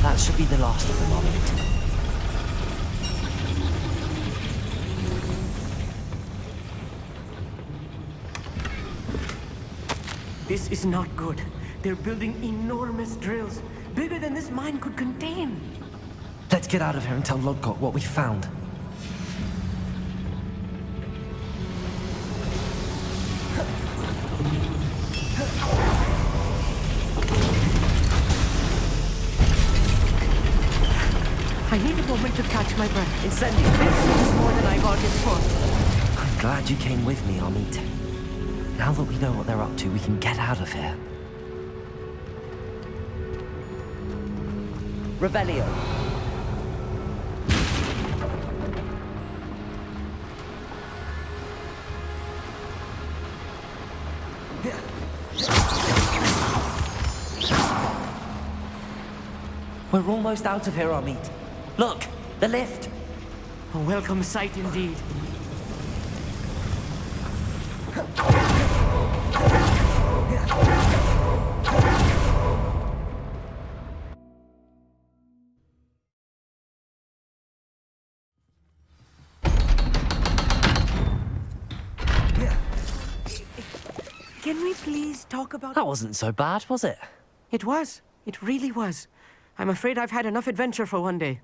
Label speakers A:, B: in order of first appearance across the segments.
A: That should be the last of them, Amit.
B: This is not good. They're building enormous drills, bigger than this mine could contain.
A: Let's get out of here and tell Lodgok what we found.
B: I need a moment to catch my breath. Incendio, this is more than I bargained for.
A: I'm glad you came with me, Amit. Now that we know what they're up to, we can get out of here.
C: Revelio.
A: We're almost out of here, Amit. Look, the lift.
B: A welcome sight indeed. Can we please talk about...
A: That wasn't so bad, was it?
B: It was. It really was. I'm afraid I've had enough adventure for one day.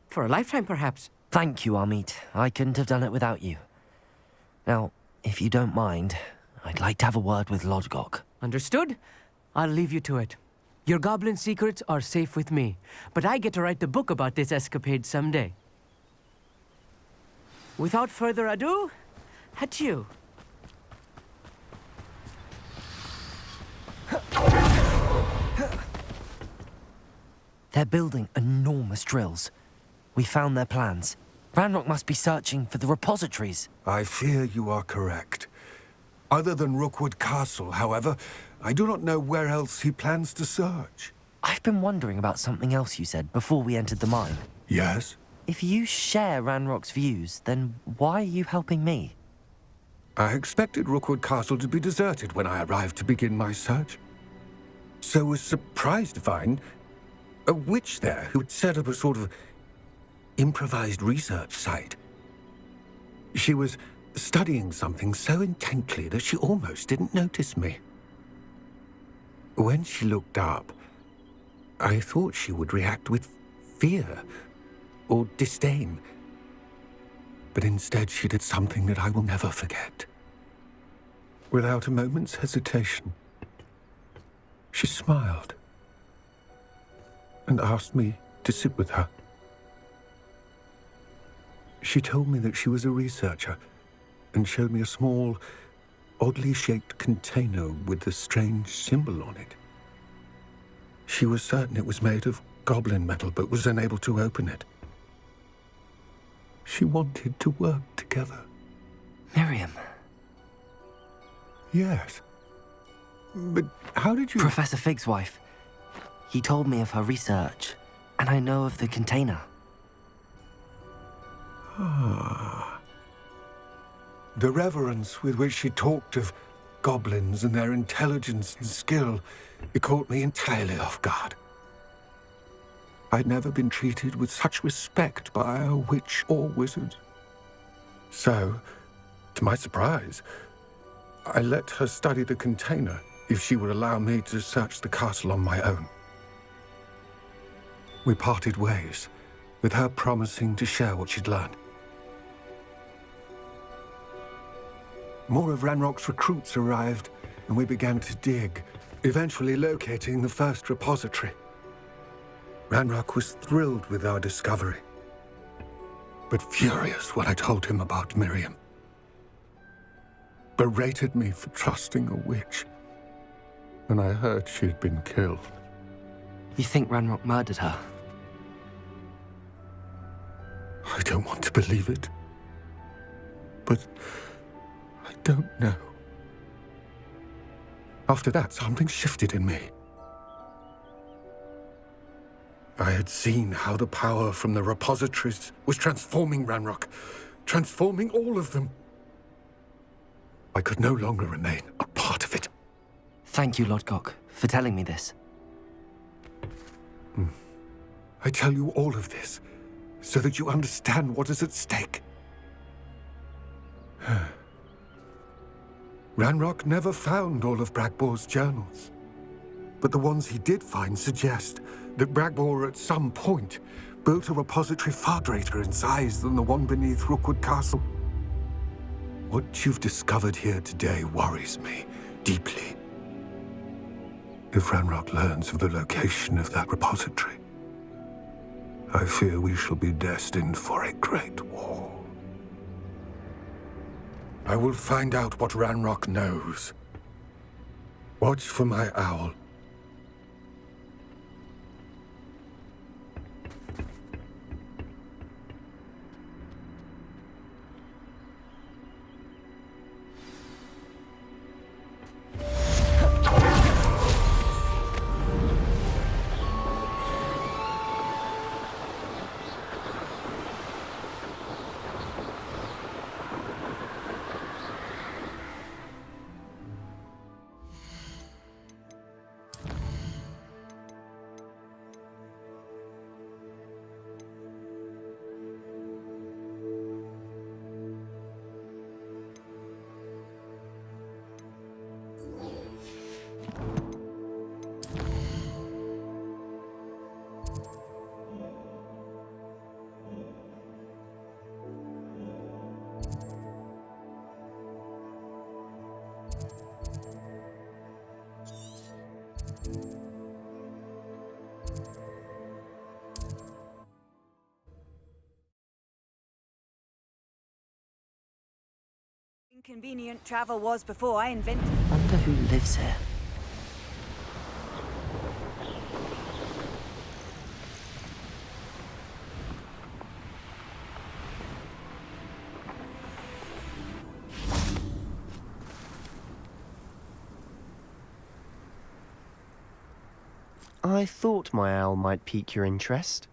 B: For a lifetime, perhaps.
A: Thank you, Amit. I couldn't have done it without you. Now, if you don't mind, I'd like to have a word with Lodgok.
B: Understood? I'll leave you to it. Your goblin secrets are safe with me, but I get to write the book about this escapade someday. Without further ado, adieu.
A: They're building enormous drills. We found their plans. Ranrock must be searching for the repositories.
D: I fear you are correct. Other than Rookwood Castle, however, I do not know where else he plans to search.
A: I've been wondering about something else you said before we entered the mine.
D: Yes?
A: If you share Ranrock's views, then why are you helping me?
D: I expected Rookwood Castle to be deserted when I arrived to begin my search. So was surprised to find a witch there who had set up a sort of improvised research site. She was studying something so intently that she almost didn't notice me. When she looked up, I thought she would react with fear or disdain. But instead she did something that I will never forget. Without a moment's hesitation, she smiled and asked me to sit with her. She told me that she was a researcher and showed me a small, oddly shaped container with a strange symbol on it. She was certain it was made of goblin metal, but was unable to open it. She wanted to work together.
A: Miriam.
D: Yes. But how did you...
A: Professor Fig's wife. He told me of her research, and I know of the container.
D: Ah. The reverence with which she talked of goblins and their intelligence and skill, it caught me entirely off guard. I'd never been treated with such respect by a witch or wizard. So, to my surprise, I let her study the container if she would allow me to search the castle on my own. We parted ways, with her promising to share what she'd learned. More of Ranrock's recruits arrived, and we began to dig, eventually locating the first repository. Ranrock was thrilled with our discovery, but furious when I told him about Miriam. Berated me for trusting a witch, and I heard she had been killed.
A: You think Ranrock murdered her?
D: I don't want to believe it, but I don't know. After that, something shifted in me. I had seen how the power from the repositories was transforming Ranrock, transforming all of them. I could no longer remain a part of it.
A: Thank you, Lodgok, for telling me this.
D: I tell you all of this so that you understand what is at stake. Ranrock never found all of Bragbor's journals, but the ones he did find suggest that Bragbor at some point built a repository far greater in size than the one beneath Rookwood Castle. What you've discovered here today worries me deeply. If Ranrock learns of the location of that repository, I fear we shall be destined for a great war. I will find out what Ranrock knows. Watch for my owl.
C: Inconvenient travel was before I invented.
A: Wonder who lives here.
E: I thought my owl might pique your interest.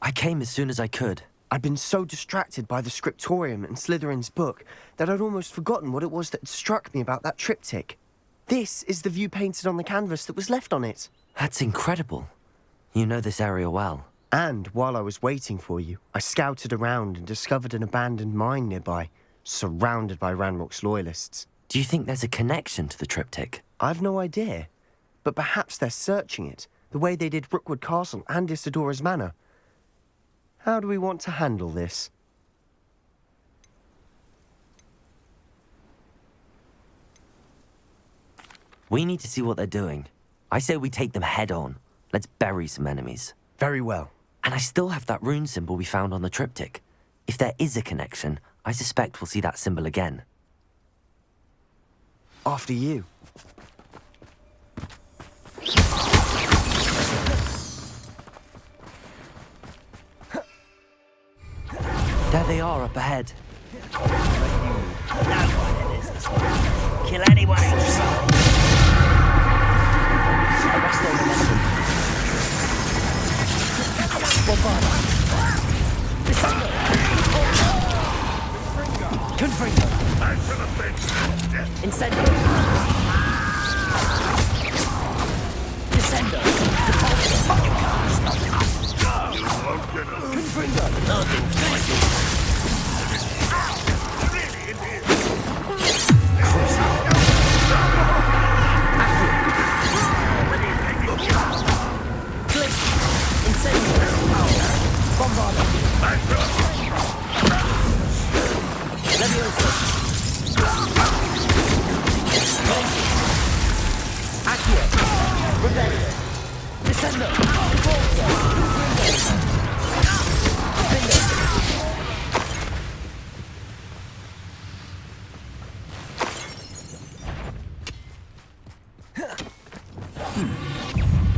A: I came as soon as I could.
E: I'd been so distracted by the scriptorium and Slytherin's book that I'd almost forgotten what it was that had struck me about that triptych. This is the view painted on the canvas that was left on it.
A: That's incredible. You know this area well.
E: And while I was waiting for you, I scouted around and discovered an abandoned mine nearby, surrounded by Ranrock's loyalists.
A: Do you think there's a connection to the triptych?
E: I've no idea, but perhaps they're searching it, the way they did Rookwood Castle and Isidora's Manor. How do we want to handle this?
A: We need to see what they're doing. I say we take them head on. Let's bury some enemies.
E: Very well.
A: And I still have that rune symbol we found on the triptych. If there is a connection, I suspect we'll see that symbol again.
E: After you.
A: There they are up ahead.
F: No one is this one. Kill anyone inside.
A: Arrest their momentum. Bombard. Confringo. Incendio. Descendo. Confringo.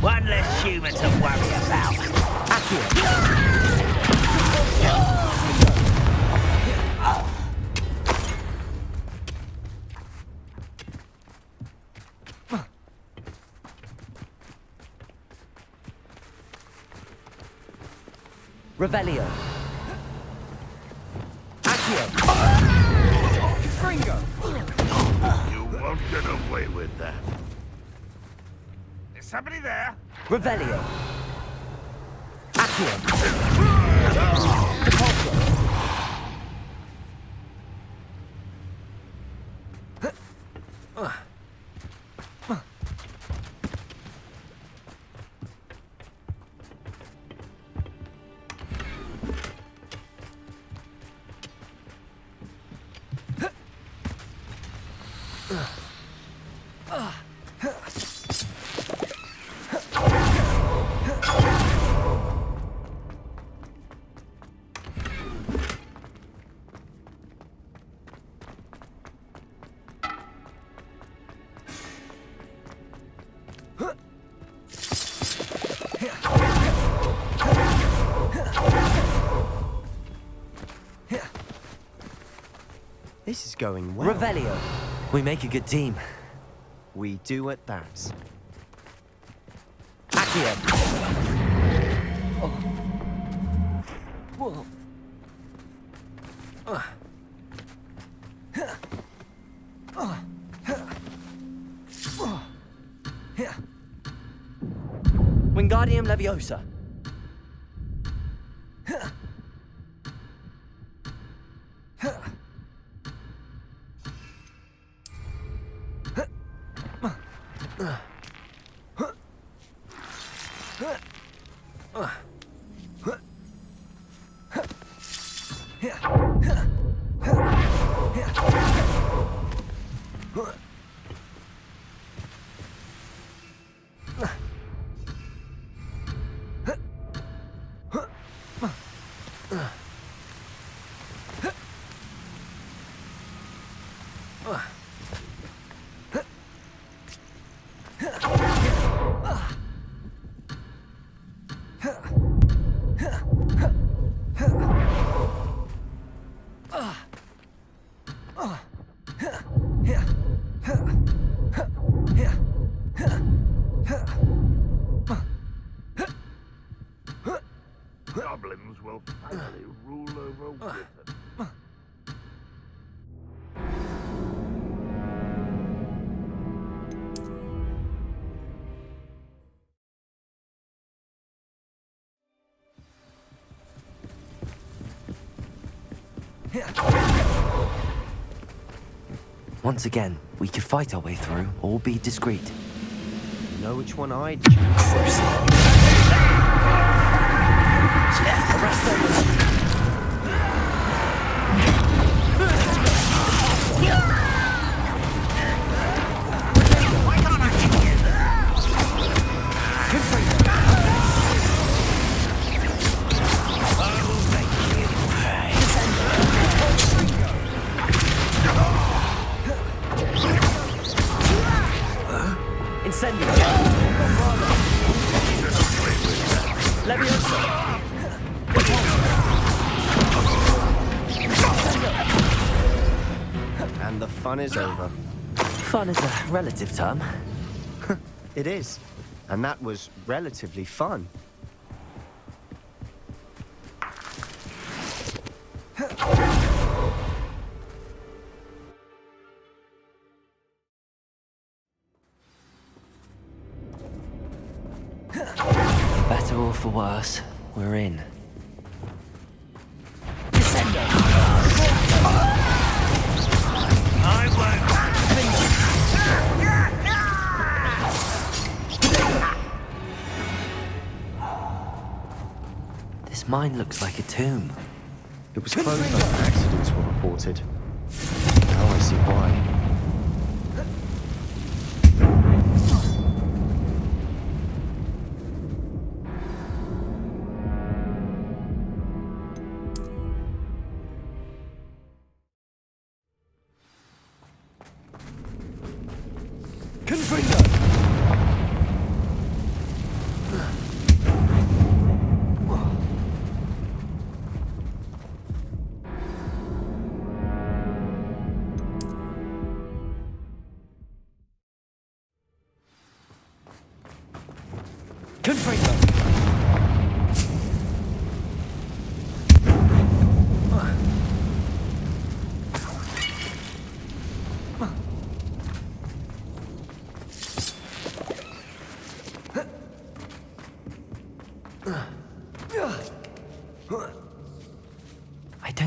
F: One less human to worry about.
A: Revelio. Accio.
G: Fringo.
H: You won't get away with that.
G: Is somebody there?
A: Revelio.
E: This is going well.
A: Revelio. We make a good team.
E: We do at that.
A: Accio. Whoa. Wingardium Leviosa.
H: Goblins will finally rule over wizards.
A: Once again, we could fight our way through or be discreet.
E: You know which one I'd choose.
A: Arrest them! Incendio! Leviosa!
E: And the fun is over.
A: Fun is a relative term.
E: It is. And that was relatively fun.
A: For better or for worse, we're in. This mine looks like a tomb.
E: It was closed after accidents were reported. Now I see why.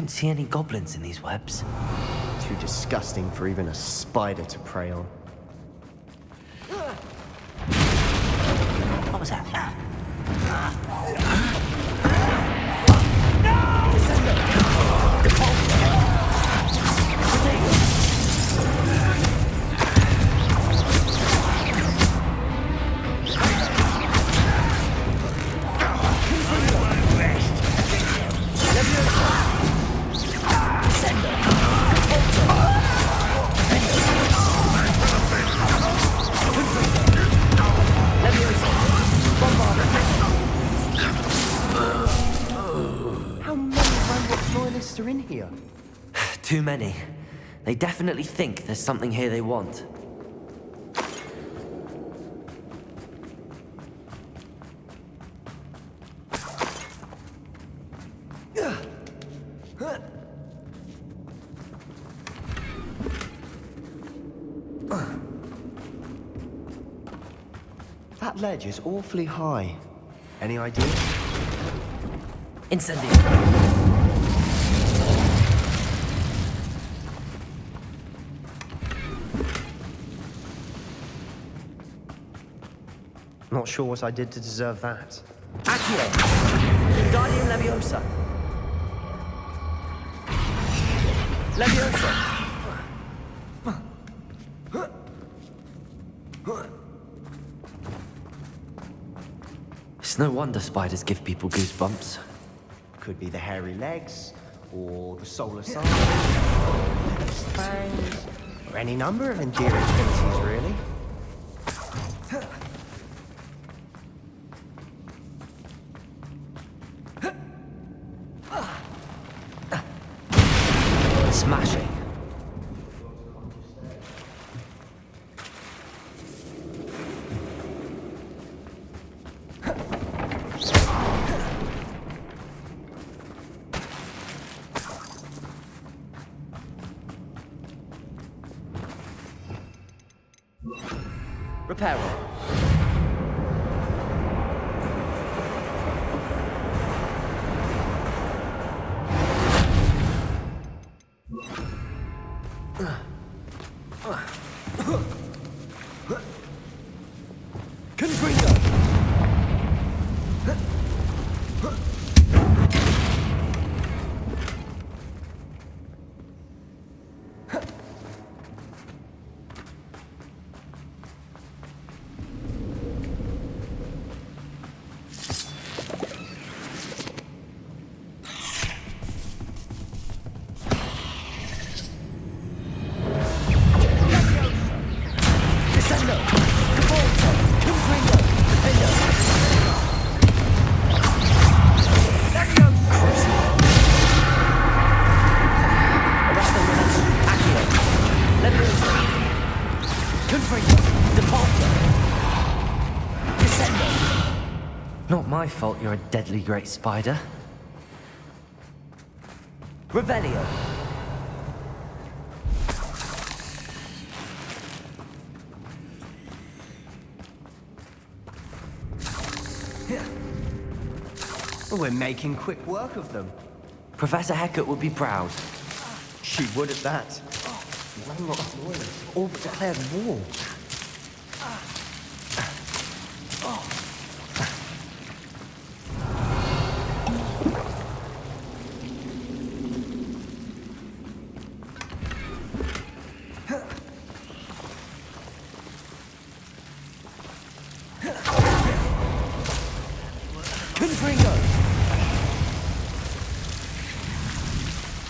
A: don't see any goblins in these webs.
E: Too disgusting for even a spider to prey on.
F: What was that?
E: How many Ranrock loyalists are in here?
A: Too many. They definitely think there's something here they want.
E: That ledge is awfully high. Any idea?
A: Incendio.
E: Not sure what I did to deserve that.
A: Accio! Guardian Leviosa! Leviosa! It's no wonder spiders give people goosebumps.
E: Could be the hairy legs, or the solar sun, or the fangs, or any number of endearing qualities, really.
A: Smashing. Reparo. Not my fault you're a deadly great spider. Revelio.
E: Well, we're making quick work of them.
A: Professor Hecat would be proud.
E: She would at that. Ranrock loyalists all but declared war.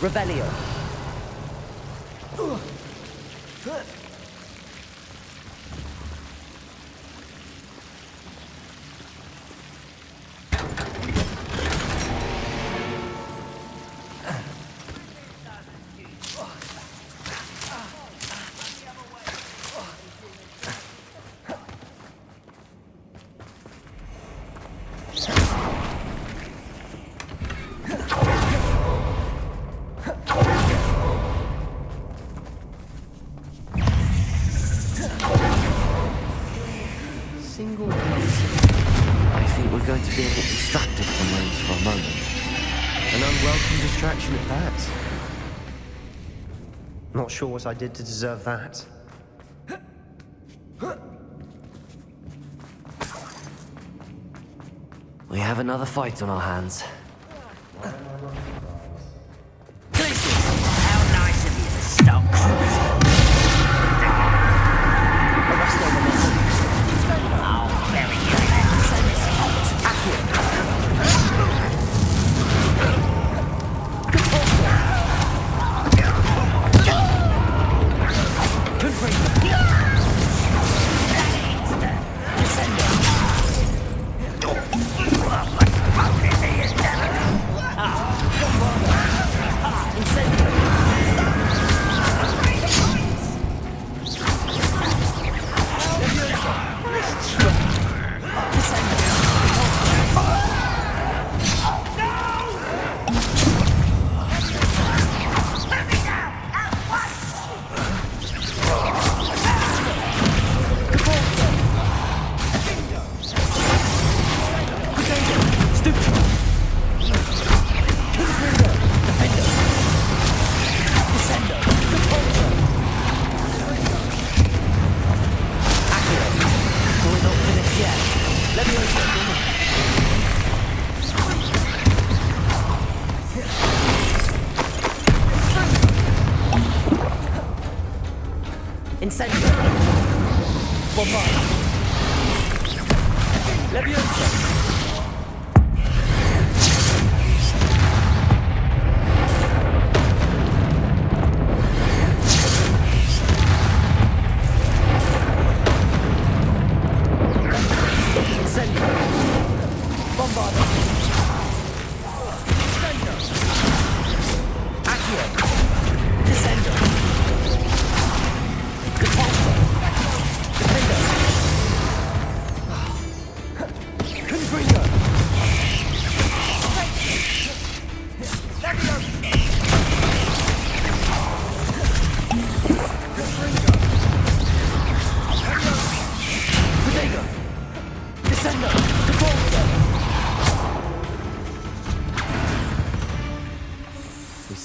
A: Revelio.
E: Single
A: I think we're going to be a bit distracted from those for a moment.
E: An unwelcome distraction at that. Not sure what I did to deserve that.
A: We have another fight on our hands.
F: How nice of you to stop cruising. Oh, very good.
A: Incendio! Bombard! Leviosa!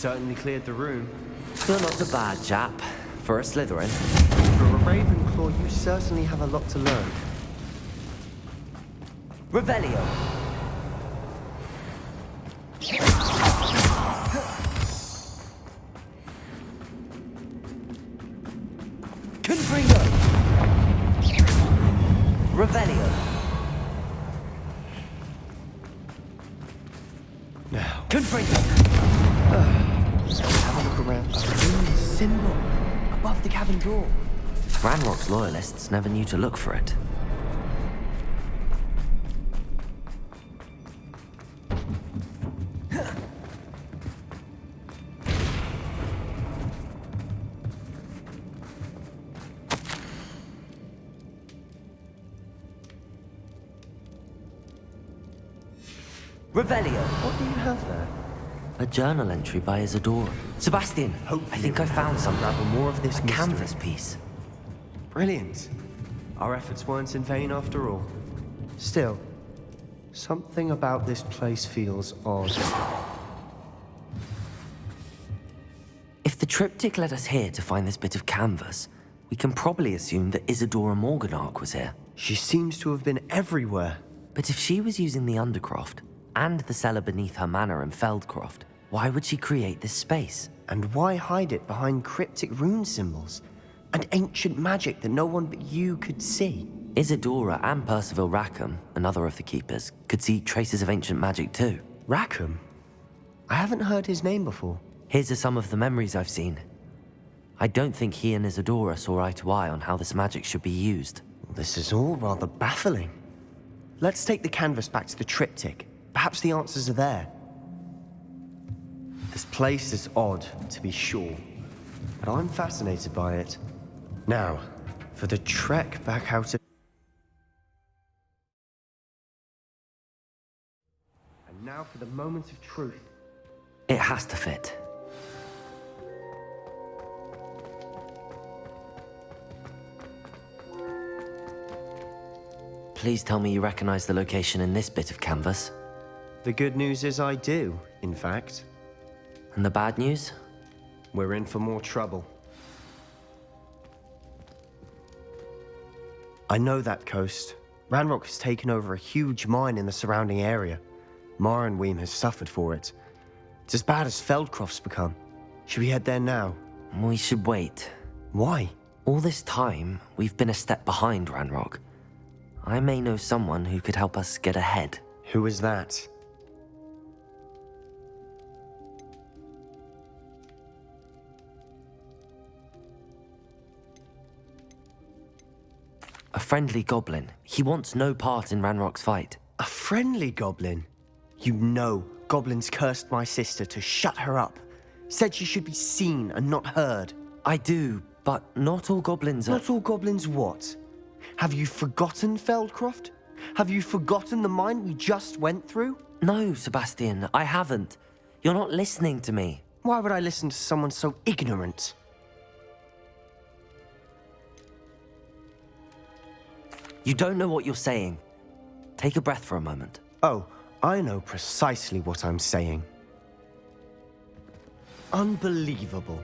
E: Certainly cleared the room.
A: You're not a bad chap. For a Slytherin.
E: For a Ravenclaw, you certainly have a lot to learn.
A: Revelio! Confringo! Revelio!
E: Now,
A: Confringo!
E: have a look around. A rune symbol above the cavern door.
A: Ranrock's loyalists never knew to look for it. Revelio!
E: What do you have there?
A: A journal entry by Isadora. Sebastian, I think I found something.
E: Unravel more of this
A: A
E: mystery.
A: canvas piece.
E: Brilliant. Our efforts weren't in vain after all. Still, something about this place feels odd.
A: If the triptych led us here to find this bit of canvas, we can probably assume that Isadora Morganach was here.
E: She seems to have been everywhere.
A: But if she was using the Undercroft, and the cellar beneath her manor in Feldcroft, why would she create this space?
E: And why hide it behind cryptic rune symbols? And ancient magic that no one but you could see?
A: Isadora and Percival Rackham, another of the Keepers, could see traces of ancient magic too.
E: Rackham? I haven't heard his name before.
A: Here's are some of the memories I've seen. I don't think he and Isadora saw eye to eye on how this magic should be used.
E: This is all rather baffling. Let's take the canvas back to the triptych. Perhaps the answers are there. This place is odd, to be sure, but I'm fascinated by it. Now, for the trek back out of... And now for the moment of truth.
A: It has to fit. Please tell me you recognize the location in this bit of canvas.
E: The good news is I do, in fact.
A: And the bad news?
E: We're in for more trouble. I know that coast. Ranrock has taken over a huge mine in the surrounding area. Marenweem has suffered for it. It's as bad as Feldcroft's become. Should we head there now?
A: We should wait.
E: Why?
A: All this time, we've been a step behind Ranrock. I may know someone who could help us get ahead.
E: Who is that?
A: A friendly goblin. He wants no part in Ranrock's fight.
E: A friendly goblin? You know, goblins cursed my sister to shut her up. Said she should be seen and not heard.
A: I do, but not all goblins are...
E: Not all goblins what? Have you forgotten Feldcroft? Have you forgotten the mine we just went through?
A: No, Sebastian, I haven't. You're not listening to me.
E: Why would I listen to someone so ignorant?
A: You don't know what you're saying. Take a breath for a moment.
E: Oh, I know precisely what I'm saying. Unbelievable.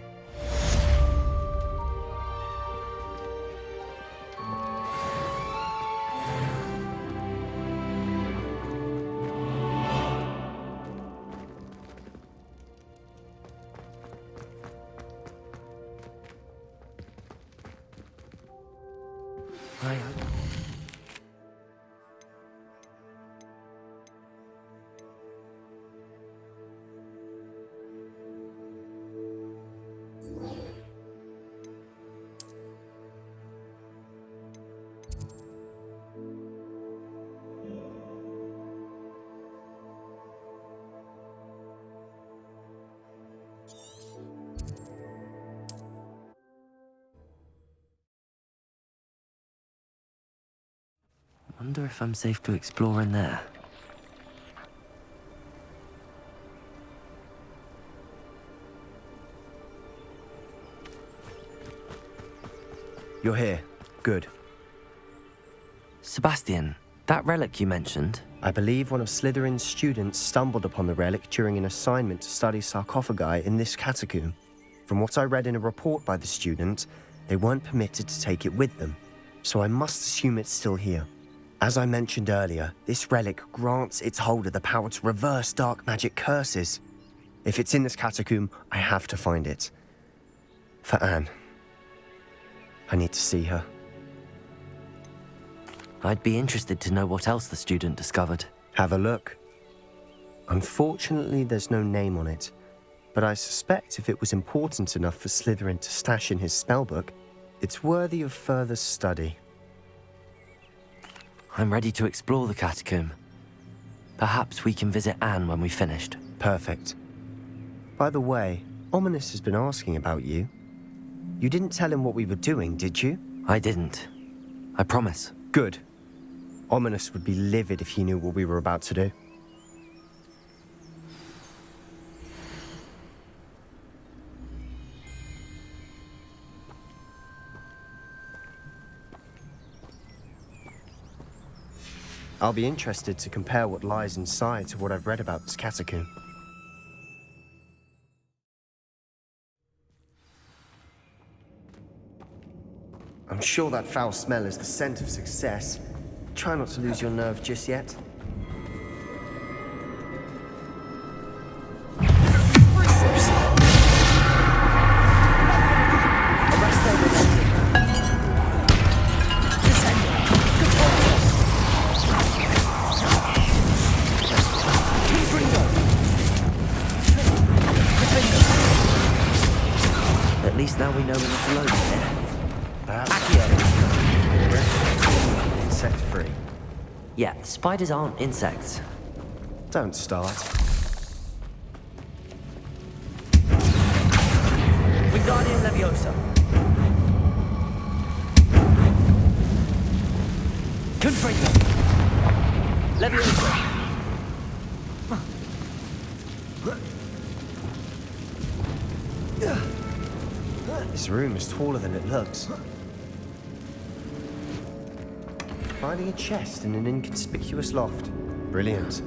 A: Wonder if I'm safe to explore in there.
E: You're here. Good.
A: Sebastian, that relic you mentioned,
E: I believe one of Slytherin's students stumbled upon the relic during an assignment to study sarcophagi in this catacomb. From what I read in a report by the student, they weren't permitted to take it with them, so I must assume it's still here. As I mentioned earlier, this relic grants its holder the power to reverse dark magic curses. If it's in this catacomb, I have to find it. For Anne. I need to see her.
A: I'd be interested to know what else the student discovered.
E: Have a look. Unfortunately, there's no name on it, but I suspect if it was important enough for Slytherin to stash in his spellbook, it's worthy of further study.
A: I'm ready to explore the catacomb. Perhaps we can visit Anne when we've finished.
E: Perfect. By the way, Ominous has been asking about you. You didn't tell him what we were doing, did you?
A: I didn't. I promise.
E: Good. Ominous would be livid if he knew what we were about to do. I'll be interested to compare what lies inside to what I've read about this catacomb. I'm sure that foul smell is the scent of success. Try not to lose your nerve just yet.
A: At least now we know we're not alone here.
E: Insect-free.
A: Yeah, spiders aren't insects.
E: Don't start.
A: Wingardium Leviosa. Confringo. Leviosa.
E: This room is taller than it looks. Finding a chest in an inconspicuous loft. Brilliant.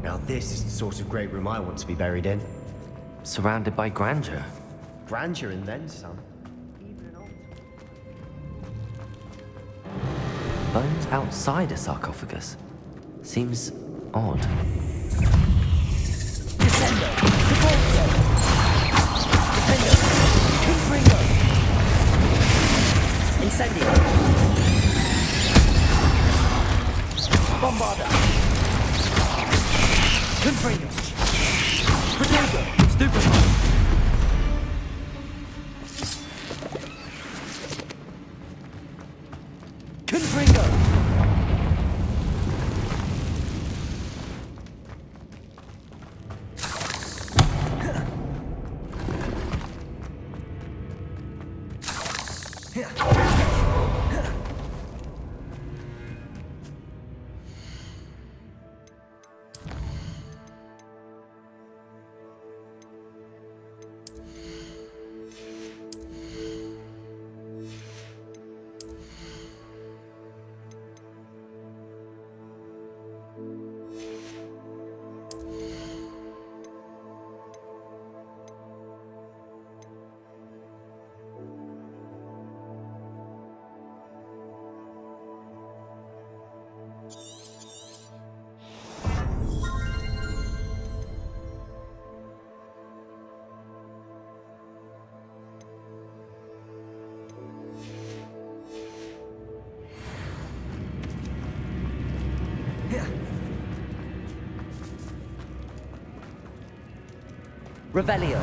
E: Now this is the sort of great room I want to be buried in.
A: Surrounded by grandeur.
E: Grandeur and then some.
A: Bones outside a sarcophagus. Seems odd. Revelio.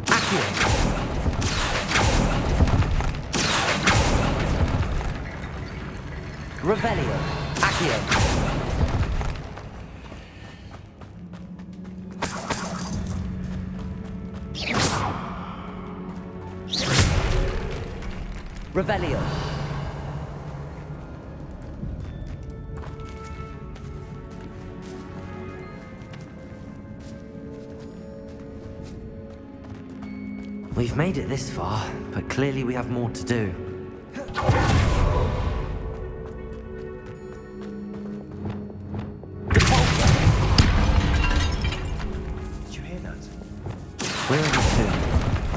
A: Accio. Revelio. Accio. Revelio. We've made it this far, but clearly we have more to do.
E: Did you hear that?
A: We're only two.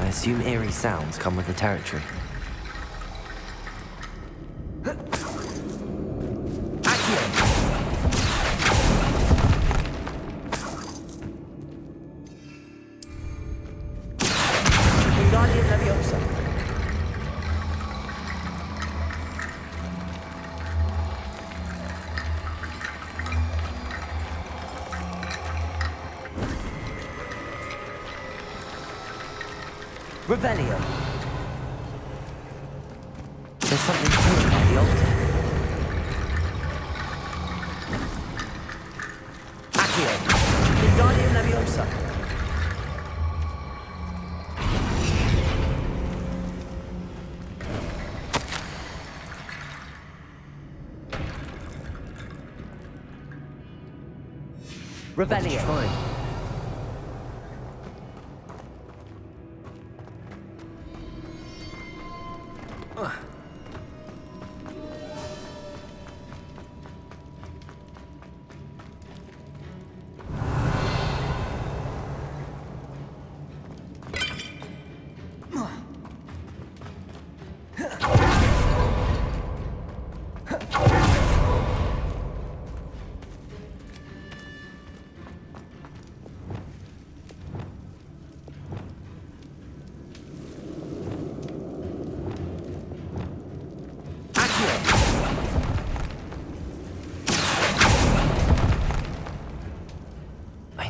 A: I assume eerie sounds come with the territory. Revelio. There's something cool about the altar. Accio. Wingardium Leviosa. Revelio.
E: Fine.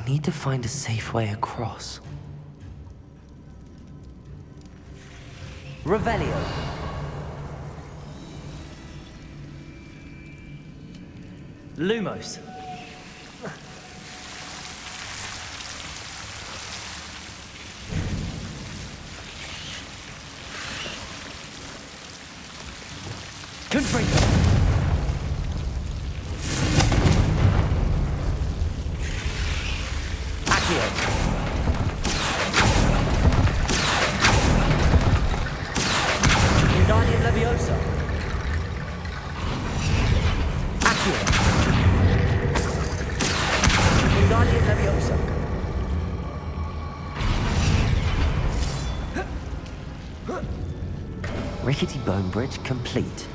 A: need to find a safe way across. Revelio. Lumos. Confringo. Accio. Wingardium Leviosa. Accio. Wingardium Leviosa. Rickety bone bridge complete.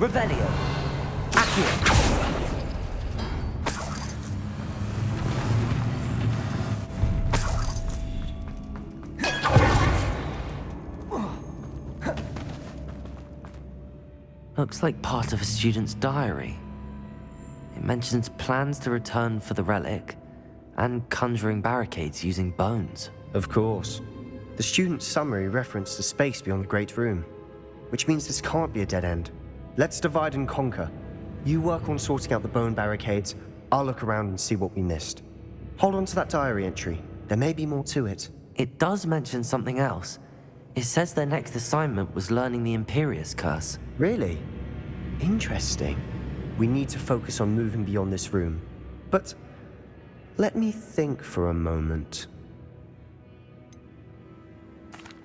A: Revelio. Accio. Looks like part of a student's diary. It mentions plans to return for the relic and conjuring barricades using bones.
E: Of course. The student's summary referenced the space beyond the Great Room, which means this can't be a dead end. Let's divide and conquer. You work on sorting out the bone barricades, I'll look around and see what we missed. Hold on to that diary entry. There may be more to it.
A: It does mention something else. It says their next assignment was learning the Imperius curse.
E: Really? Interesting. We need to focus on moving beyond this room. But let me think for a moment.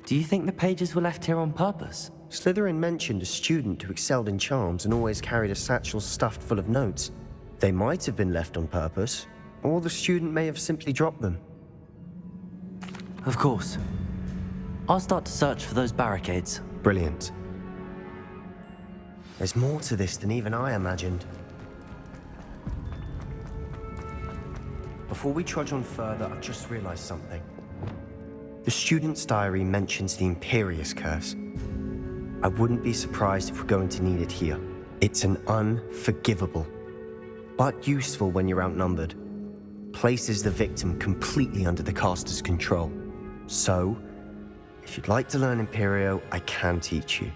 A: Do you think the pages were left here on purpose?
E: Slytherin mentioned a student who excelled in charms and always carried a satchel stuffed full of notes. They might have been left on purpose, or the student may have simply dropped them.
A: Of course. I'll start to search for those barricades.
E: Brilliant. There's more to this than even I imagined. Before we trudge on further, I've just realized something. The student's diary mentions the Imperius curse. I wouldn't be surprised if we're going to need it here. It's an unforgivable, but useful when you're outnumbered. Places the victim completely under the caster's control. So, if you'd like to learn Imperio, I can teach you.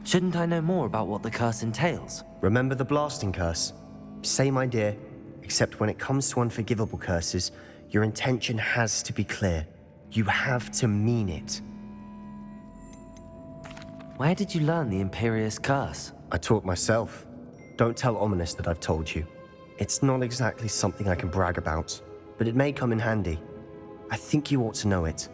A: Shouldn't I know more about what the curse entails?
E: Remember the blasting curse? Same idea, except when it comes to unforgivable curses, your intention has to be clear. You have to mean it.
A: Where did you learn the Imperius curse?
E: I taught myself. Don't tell Ominous that I've told you. It's not exactly something I can brag about, but it may come in handy. I think you ought to know it.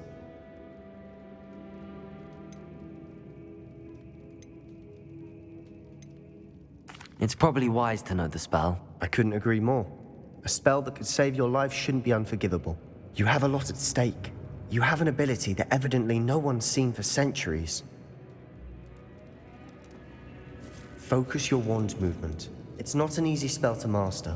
A: It's probably wise to know the spell.
E: I couldn't agree more. A spell that could save your life shouldn't be unforgivable. You have a lot at stake. You have an ability that evidently no one's seen for centuries. Focus your wand movement. It's not an easy spell to master.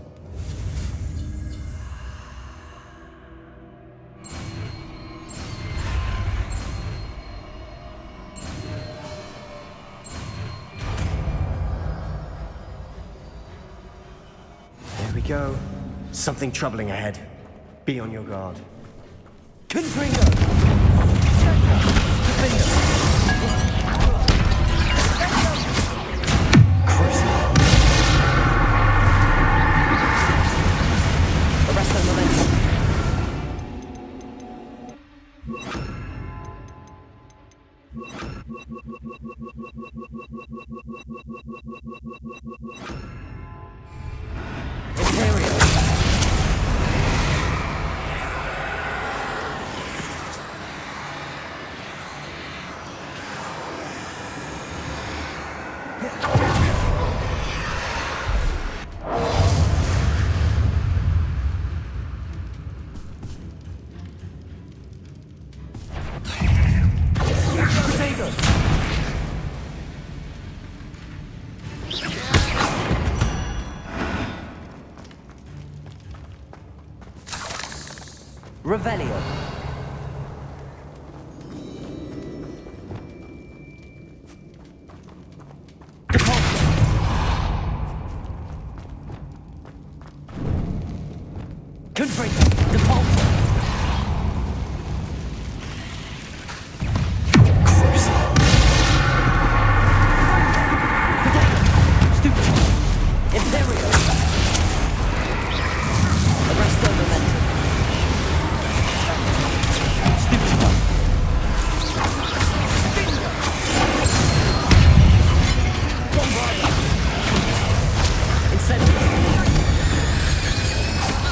E: There we go. Something troubling ahead. Be on your guard.
A: Confringo! Crucible! Arrest their momentum. Imperio! Revelio. Confringo. Depulso. Imperio. Arresto momentum. Stupido. Bingo. Bombarda. Incendio.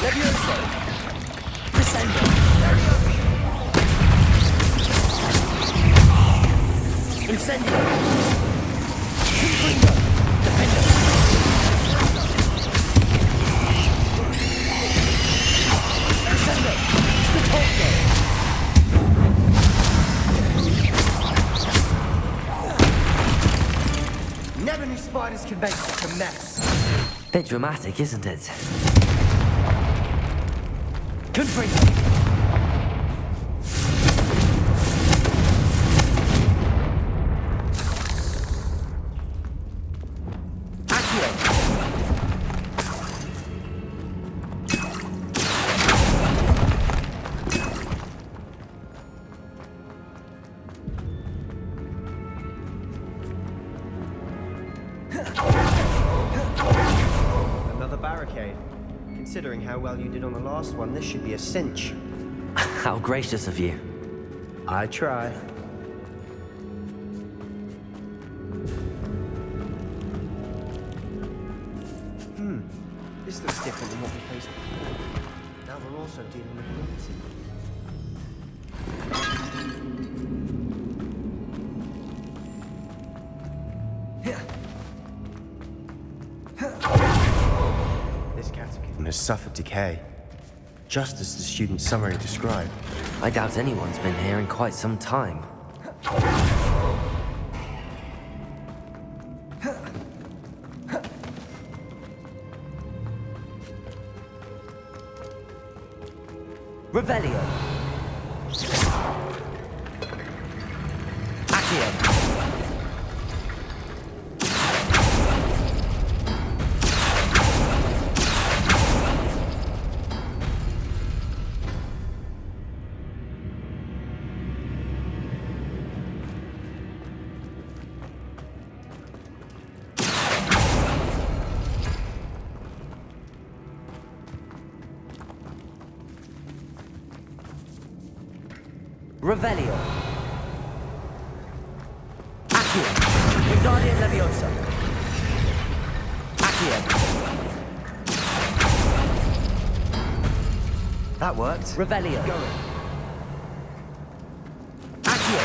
A: Levioso. Descendo. Incendio. Confringo. Defendo. Descendo. Depulso.
E: Never knew spiders could make such a mess.
A: Bit dramatic, isn't it? Confringo. Accio.
E: Another barricade. Considering how well you did on the last one, this should be a cinch.
A: How gracious of you.
E: I try. This looks different than what we faced before. Now we're also dealing with lunacy. This catacomb has suffered decay, just as the student summary described.
A: I doubt anyone's been here in quite some time. Revelio. Accio. Revelio. Accio. Wingardium Leviosa. Accio.
E: That worked.
A: Revelio.
E: Going.
A: Accio.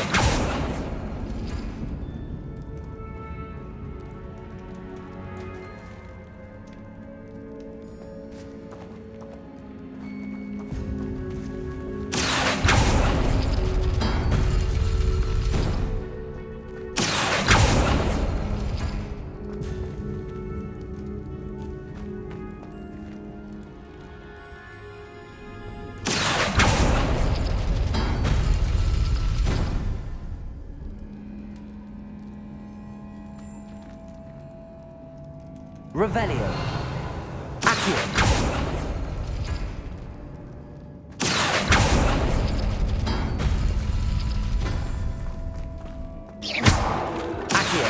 A: Revelio. Accio. Accio.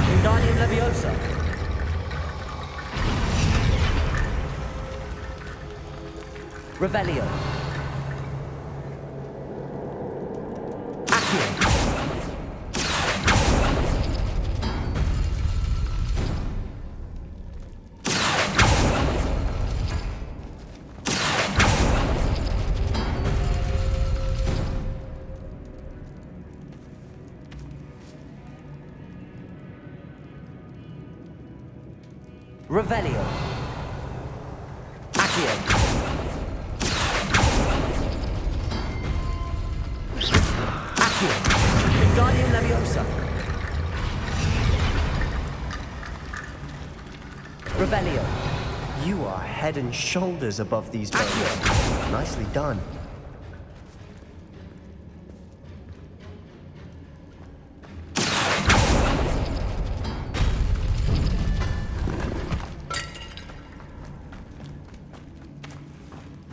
A: Wingardium Leviosa. Revelio. Accio. Revelio. Accio. Accio. Wingardium Leviosa. Revelio.
E: You are head and shoulders above these bones. Nicely done.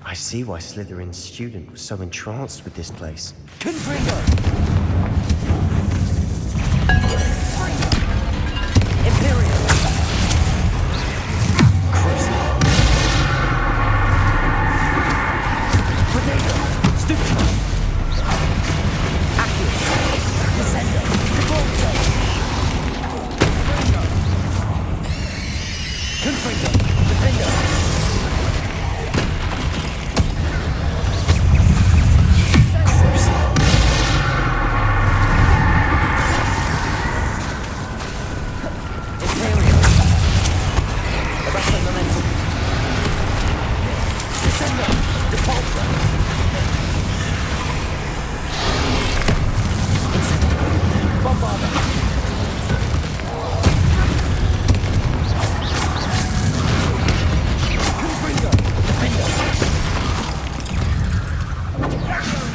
E: I see why Slytherin's student was so entranced with this place.
A: Confringo! Imperio! Crucible! Potato! Stupid! Accurate! Descendo! Devolso! Confringo! Defendo!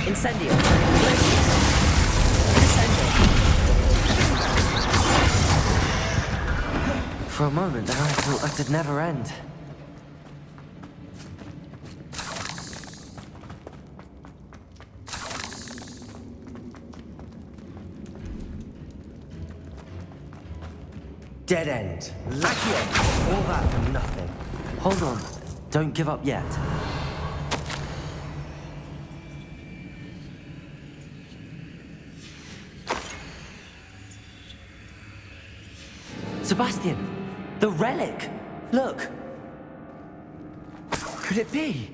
A: Incendio! For a moment there, I thought that'd never end.
E: Dead end. Lacchio. All that for nothing.
A: Hold on. Don't give up yet. Sebastian! The relic! Look! Could it be?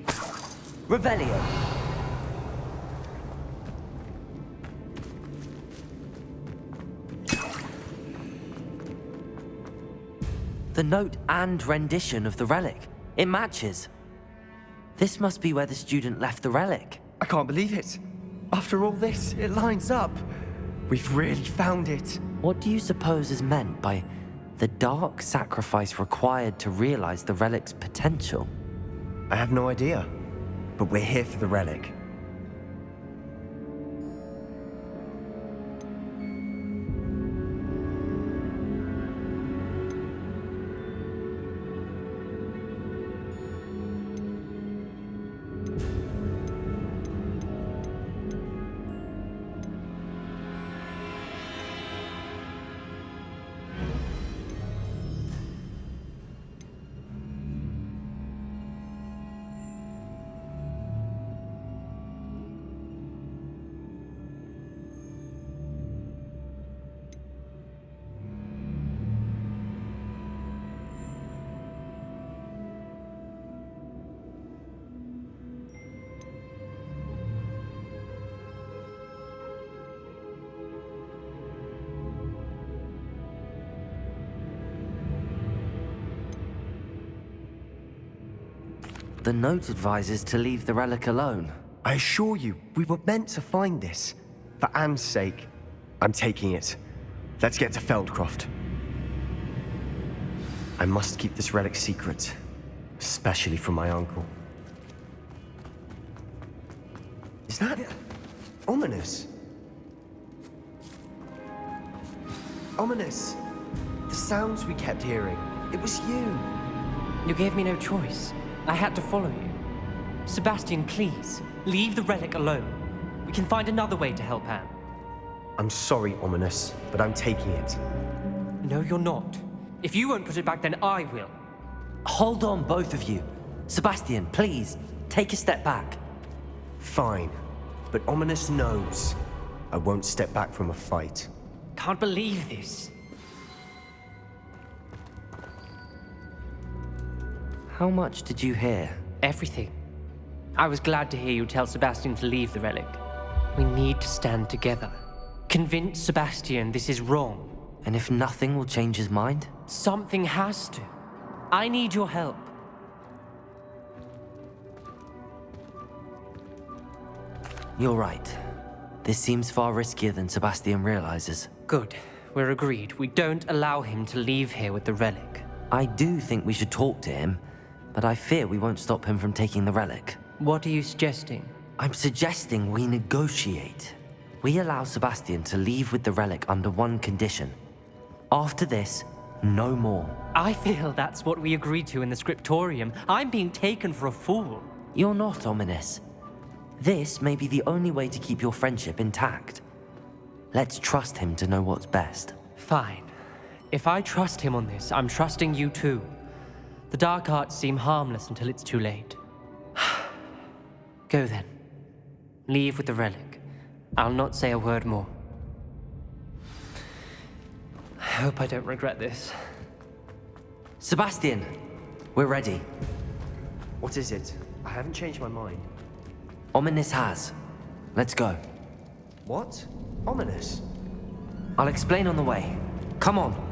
A: Revelio. The note and rendition of the relic. It matches. This must be where the student left the relic.
E: I can't believe it. After all this, it lines up. We've really found it.
A: What do you suppose is meant by the dark sacrifice required to realize the relic's potential?
E: I have no idea. But we're here for the relic.
A: The note advises to leave the relic alone.
E: I assure you, we were meant to find this. For Anne's sake. I'm taking it. Let's get to Feldcroft. I must keep this relic secret. Especially from my uncle. Is that ominous? Ominous. The sounds we kept hearing. It was you.
B: You gave me no choice. I had to follow you. Sebastian, please, leave the relic alone. We can find another way to help Anne.
E: I'm sorry, Ominous, but I'm taking it.
B: No, you're not. If you won't put it back, then I will.
A: Hold on, both of you. Sebastian, please, take a step back.
E: Fine, but Ominous knows I won't step back from a fight.
B: Can't believe this.
A: How much did you hear?
B: Everything. I was glad to hear you tell Sebastian to leave the relic. We need to stand together. Convince Sebastian this is wrong.
A: And if nothing will change his mind?
B: Something has to. I need your help.
A: You're right. This seems far riskier than Sebastian realizes.
B: Good. We're agreed. We don't allow him to leave here with the relic.
A: I do think we should talk to him, but I fear we won't stop him from taking the relic.
B: What are you suggesting?
A: I'm suggesting we negotiate. We allow Sebastian to leave with the relic under one condition. After this, no more.
B: I feel that's what we agreed to in the scriptorium. I'm being taken for a fool.
A: You're not ominous. This may be the only way to keep your friendship intact. Let's trust him to know what's best.
B: Fine. If I trust him on this, I'm trusting you too. The dark arts seem harmless until it's too late. Go then. Leave with the relic. I'll not say a word more. I hope I don't regret this.
A: Sebastian, we're ready.
E: What is it? I haven't changed my mind.
A: Ominous has. Let's go.
E: What? Ominous?
A: I'll explain on the way. Come on.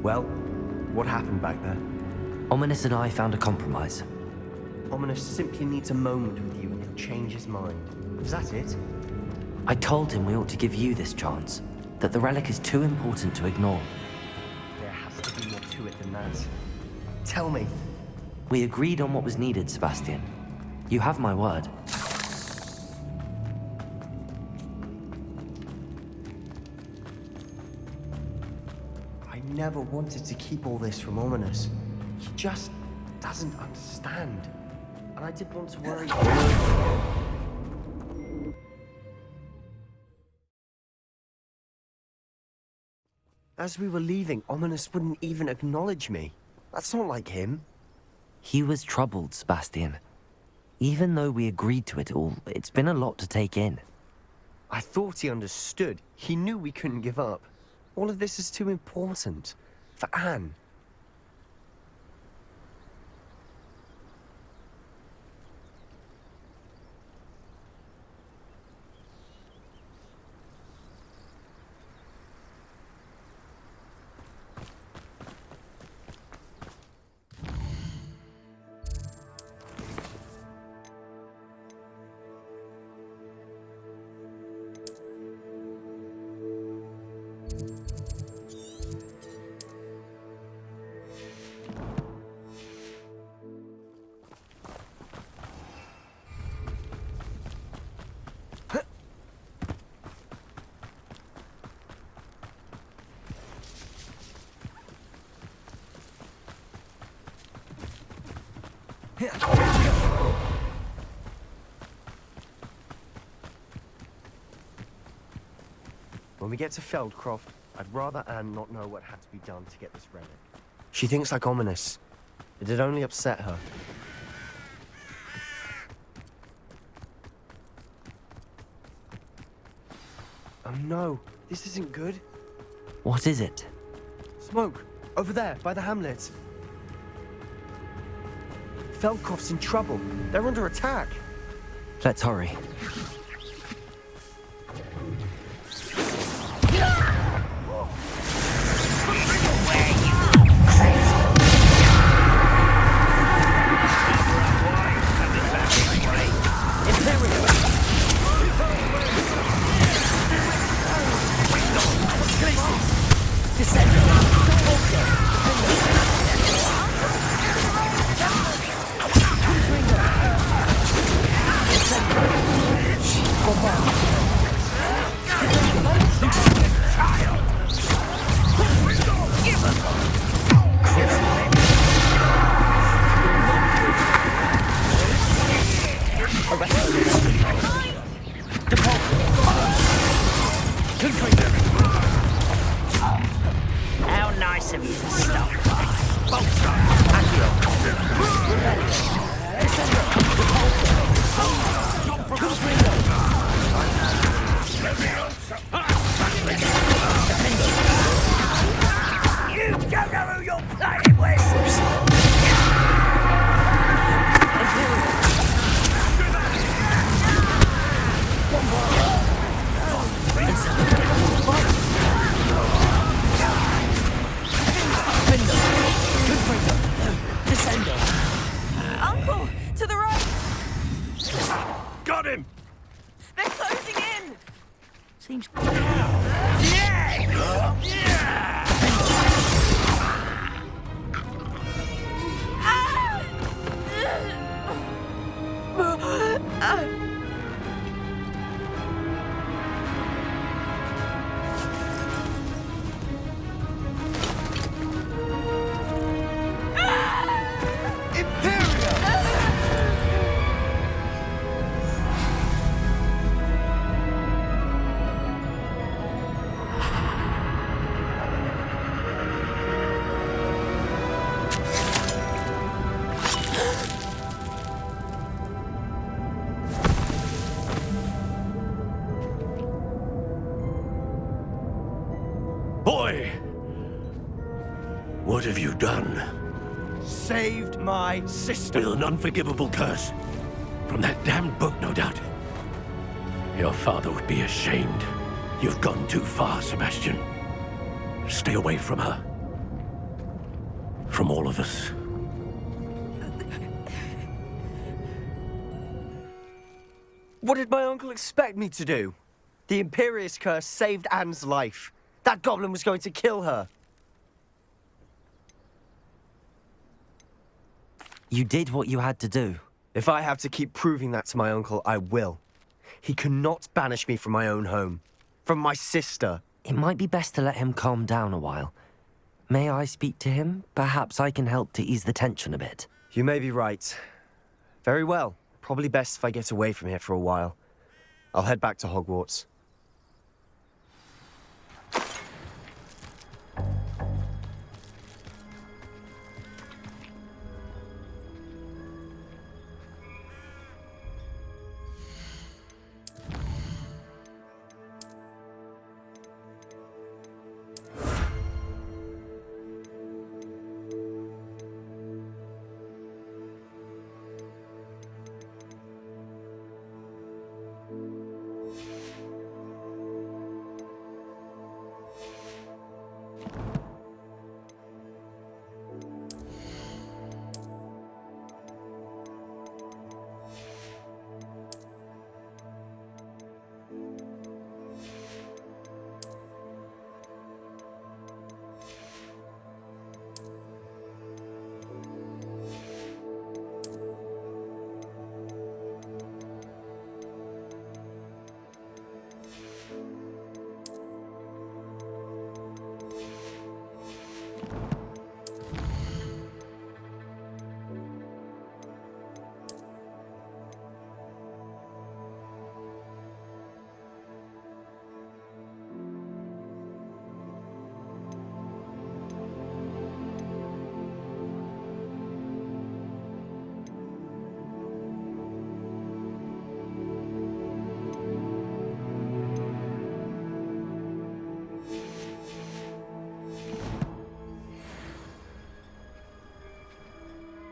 E: Well, what happened back there?
A: Ominous and I found a compromise.
E: Ominous simply needs a moment with you and he'll change his mind. Is that it?
A: I told him we ought to give you this chance, that the relic is too important to ignore.
E: There has to be more to it than that. Tell me.
A: We agreed on what was needed, Sebastian. You have my word.
E: I never wanted to keep all this from Ominous. He just doesn't understand. And I didn't want to worry. As we were leaving, Ominous wouldn't even acknowledge me. That's not like him.
A: He was troubled, Sebastian. Even though we agreed to it all, it's been a lot to take in.
E: I thought he understood. He knew we couldn't give up. All of this is too important. For Anne. When we get to Feldcroft, I'd rather Anne not know what had to be done to get this relic. She thinks like Ominous. It'd only upset her. Oh no, this isn't good.
A: What is it?
E: Smoke! Over there, by the hamlet. Feldcroft's in trouble. They're under attack.
A: Let's hurry.
F: How nice of you to stop by. You don't know who you're playing with!
C: Uncle, to the right!
H: Got him!
C: They're closing in!
F: Seems... Yeah!
C: Ah!
H: Boy! What have you done?
E: Saved my sister.
H: With an unforgivable curse. From that damned book, no doubt. Your father would be ashamed. You've gone too far, Sebastian. Stay away from her. From all of us.
E: What did my uncle expect me to do? The Imperious curse saved Anne's life. That goblin was going to kill her.
A: You did what you had to do.
E: If I have to keep proving that to my uncle, I will. He cannot banish me from my own home. From my sister.
A: It might be best to let him calm down a while. May I speak to him? Perhaps I can help to ease the tension a bit.
E: You may be right. Very well. Probably best if I get away from here for a while. I'll head back to Hogwarts.